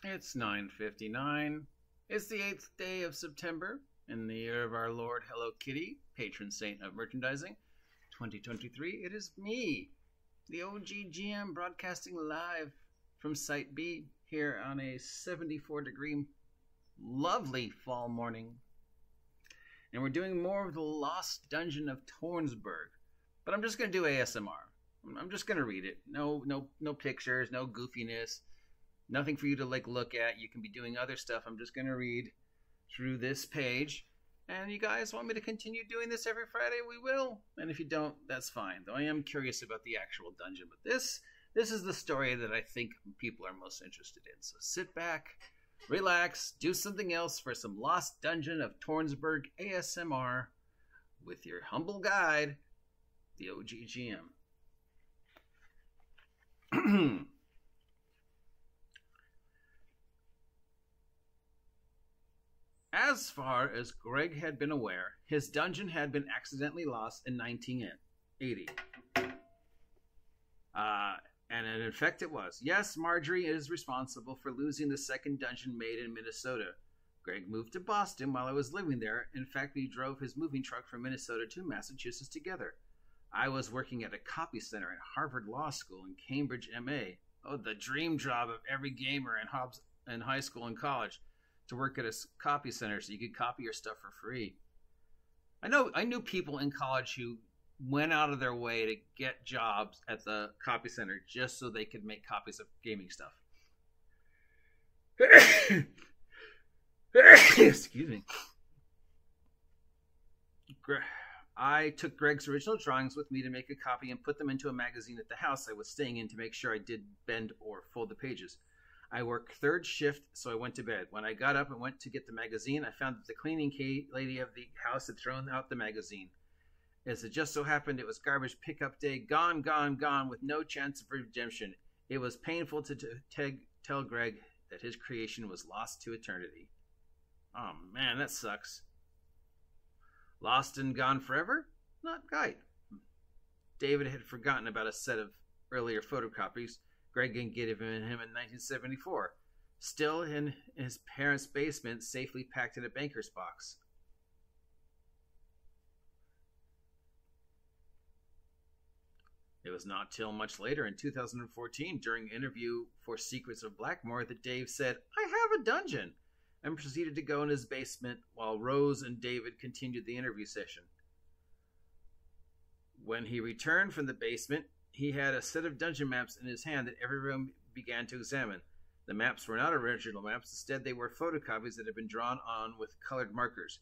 It's 9:59. It's the 8th day of September, in the year of our Lord Hello Kitty, patron saint of merchandising, 2023. It is me, the OGGM, broadcasting live from Site B here on a 74-degree, lovely fall morning. And we're doing more of the Lost Dungeon of TONISBORG. But I'm just going to do ASMR. I'm just going to read it. No pictures, no goofiness. Nothing for you to look at. You can be doing other stuff. I'm just going to read through this page. And you guys want me to continue doing this every Friday? We will. And if you don't, that's fine. Though I am curious about the actual dungeon. But this is the story that I think people are most interested in. So sit back, relax, do something else for some Lost Dungeon of TONISBORG ASMR with your humble guide, the OGGM. As far as Greg had been aware, his dungeon had been accidentally lost in 1980. And in fact it was. Yes, Marjorie is responsible for losing the second dungeon made in Minnesota. Greg moved to Boston while I was living there. In fact, we drove his moving truck from Minnesota to Massachusetts together. I was working at a copy center at Harvard Law School in Cambridge, MA. Oh, the dream job of every gamer in high school and college. To work at a copy center so you could copy your stuff for free. I knew people in college who went out of their way to get jobs at the copy center just so they could make copies of gaming stuff. Excuse me. I took Greg's original drawings with me to make a copy and put them into a magazine at the house I was staying in to make sure I did bend or fold the pages. I worked third shift, so I went to bed. When I got up and went to get the magazine, I found that the cleaning lady of the house had thrown out the magazine. As it just so happened, it was garbage pickup day, gone, with no chance of redemption. It was painful to tell Greg that his creation was lost to eternity. Oh man, that sucks. Lost and gone forever? Not right. David had forgotten about a set of earlier photocopies Greg had given him in 1974, still in his parents' basement, safely packed in a banker's box. It was not till much later in 2014, during an interview for Secrets of Blackmore, that Dave said, "I have a dungeon," and proceeded to go in his basement while Rose and David continued the interview session. When he returned from the basement, he had a set of dungeon maps in his hand that everyone began to examine. The maps were not original maps. Instead, they were photocopies that had been drawn on with colored markers.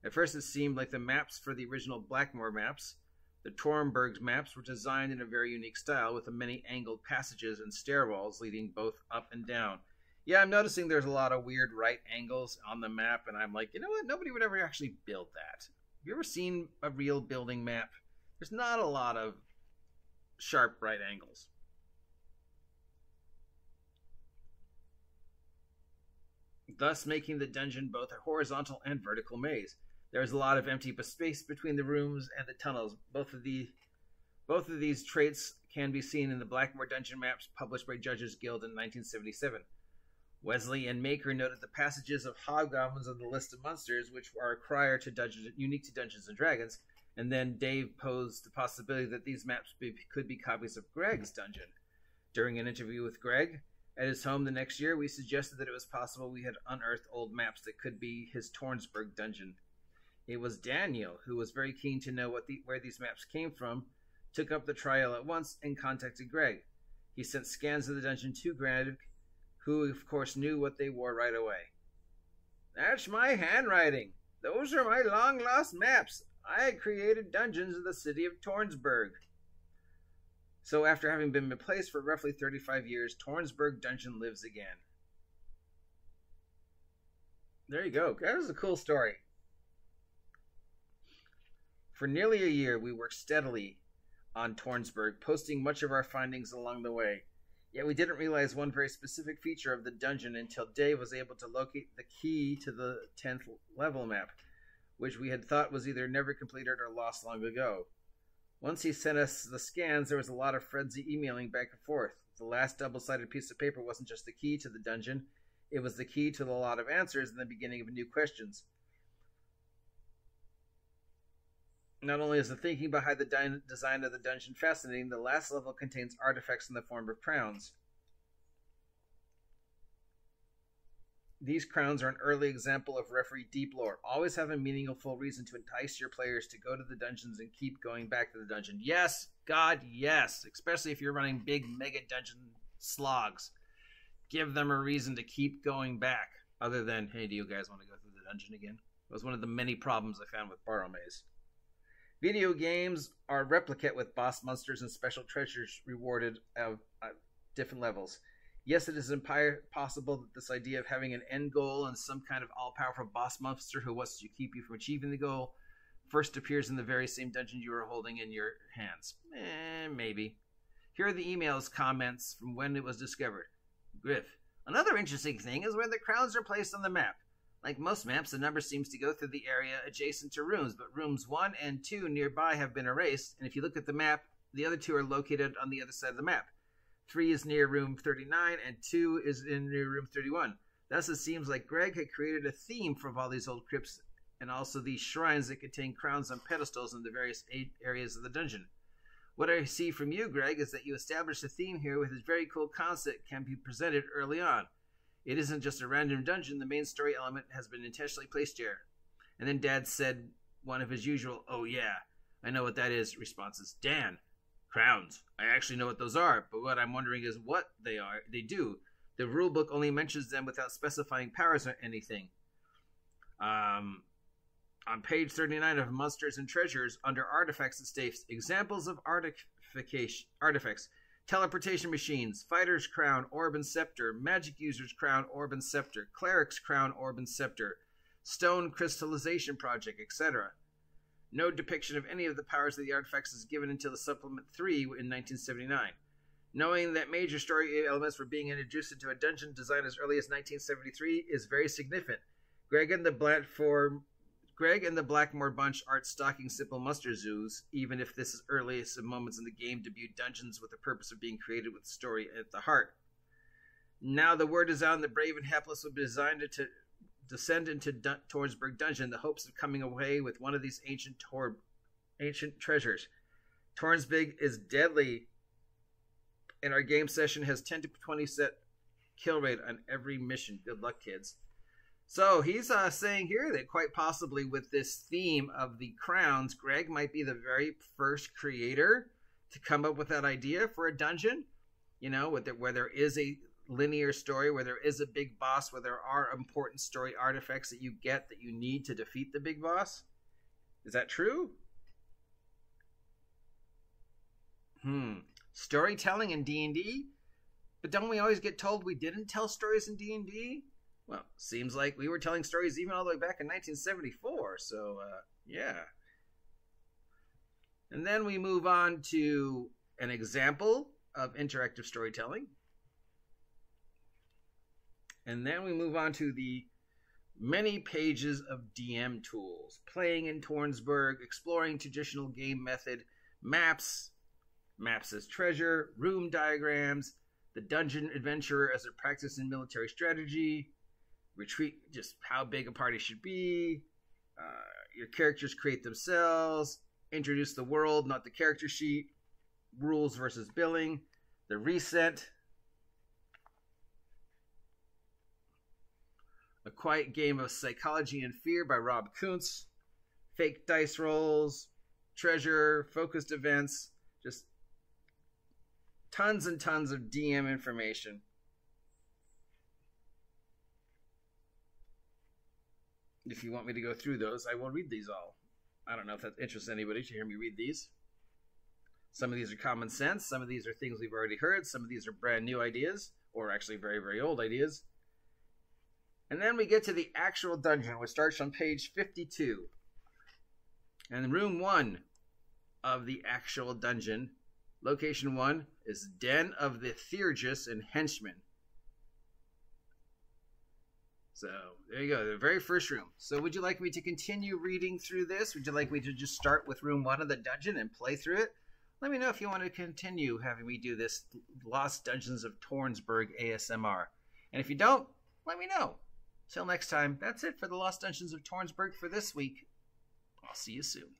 At first, it seemed like the maps for the original Blackmore maps. The Tornberg's maps were designed in a very unique style with many angled passages and stairwells leading both up and down. Yeah, I'm noticing there's a lot of weird right angles on the map, and I'm like, you know what? Nobody would ever actually build that. Have you ever seen a real building map? There's not a lot of sharp right angles. Thus making the dungeon both a horizontal and vertical maze. There is a lot of empty space between the rooms and the tunnels. Both of these traits can be seen in the Blackmore dungeon maps published by Judges Guild in 1977. Wesley and Maker noted the passages of hobgoblins on the list of monsters, which are unique to Dungeons and Dragons. And then Dave posed the possibility that these maps could be copies of Greg's dungeon. During an interview with Greg at his home the next year, we suggested that it was possible we had unearthed old maps that could be his TONISBORG dungeon. It was Daniel, who was very keen to know where these maps came from, took up the trial at once and contacted Greg. He sent scans of the dungeon to Greg, who of course knew what they were right away. "That's my handwriting. Those are my long-lost maps. I created dungeons in the city of TONISBORG." So after having been replaced for roughly 35 years, TONISBORG dungeon lives again. There you go. That was a cool story. For nearly a year, we worked steadily on TONISBORG, posting much of our findings along the way. Yet we didn't realize one very specific feature of the dungeon until Dave was able to locate the key to the 10th level map, which we had thought was either never completed or lost long ago. Once he sent us the scans, there was a lot of frenzy emailing back and forth. The last double-sided piece of paper wasn't just the key to the dungeon. It was the key to a lot of answers and the beginning of new questions. Not only is the thinking behind the design of the dungeon fascinating, the last level contains artifacts in the form of crowns. These crowns are an early example of referee deep lore. Always have a meaningful reason to entice your players to go to the dungeons and keep going back to the dungeon. Yes, God, yes. Especially if you're running big mega dungeon slogs. Give them a reason to keep going back. Other than, hey, do you guys want to go through the dungeon again? It was one of the many problems I found with Borrow Maze. Video games are replicate with boss monsters and special treasures rewarded at different levels. Yes, it is possible that this idea of having an end goal and some kind of all-powerful boss monster who wants to keep you from achieving the goal first appears in the very same dungeon you are holding in your hands. Maybe. Here are the emails comments from when it was discovered. Griff. Another interesting thing is where the crowns are placed on the map. Like most maps, the number seems to go through the area adjacent to rooms, but rooms 1 and 2 nearby have been erased, and if you look at the map, the other 2 are located on the other side of the map. 3 is near room 39, and 2 is near room 31. Thus, it seems like Greg had created a theme for all these old crypts, and also these shrines that contain crowns on pedestals in the various areas of the dungeon. What I see from you, Greg, is that you established a theme here with this very cool concept can be presented early on. It isn't just a random dungeon. The main story element has been intentionally placed here. And then Dad said one of his usual, "Oh yeah, I know what that is," responses. Dan, crowns. I actually know what those are, but what I'm wondering is what they are. They do. The rulebook only mentions them without specifying powers or anything. On page 39 of Monsters and Treasures, under Artifacts, it states, examples of artifacts. Teleportation machines, fighter's crown, orb and scepter, magic user's crown, orb and scepter, cleric's crown, orb and scepter, stone crystallization project, etc. No depiction of any of the powers of the artifacts is given until the Supplement 3 in 1979. Knowing that major story elements were being introduced into a dungeon designed as early as 1973 is very significant. Greg and the Blackmore bunch aren't stocking simple monster zoos, even if this is earliest of moments in the game debuted dungeons with the purpose of being created with story at the heart. Now the word is out and the brave and helpless will be designed to descend into Tornsburg Dungeon in the hopes of coming away with one of these ancient treasures. Tornsburg is deadly, and our game session has 10 to 20 set kill rate on every mission. Good luck, kids. So he's saying here that quite possibly with this theme of the crowns, Greg might be the very first creator to come up with that idea for a dungeon. You know, where there is a linear story, where there is a big boss, where there are important story artifacts that you get that you need to defeat the big boss. Is that true? Storytelling in D&D? But don't we always get told we didn't tell stories in D&D? Well, seems like we were telling stories even all the way back in 1974, so, yeah. And then we move on to an example of interactive storytelling. And then we move on to the many pages of DM tools. Playing in Tornsburg, exploring traditional game method, maps as treasure, room diagrams, the dungeon adventurer as a practice in military strategy, retreat, just how big a party should be, your characters create themselves, introduce the world, not the character sheet, rules versus billing, the reset, A Quiet Game of Psychology and Fear by Rob Kuntz, fake dice rolls, treasure, focused events, just tons and tons of DM information. If you want me to go through those, I will read these all. I don't know if that interests anybody to hear me read these. Some of these are common sense. Some of these are things we've already heard. Some of these are brand new ideas, or actually very, very old ideas. And then we get to the actual dungeon, which starts on page 52. And room 1 of the actual dungeon, location 1, is Den of the Theurgus and Henchmen. So, there you go, the very first room. So, would you like me to continue reading through this? Would you like me to just start with room 1 of the dungeon and play through it? Let me know if you want to continue having me do this Lost Dungeons of Tornsburg ASMR. And if you don't, let me know. Till next time, that's it for the Lost Dungeons of Tornsburg for this week. I'll see you soon.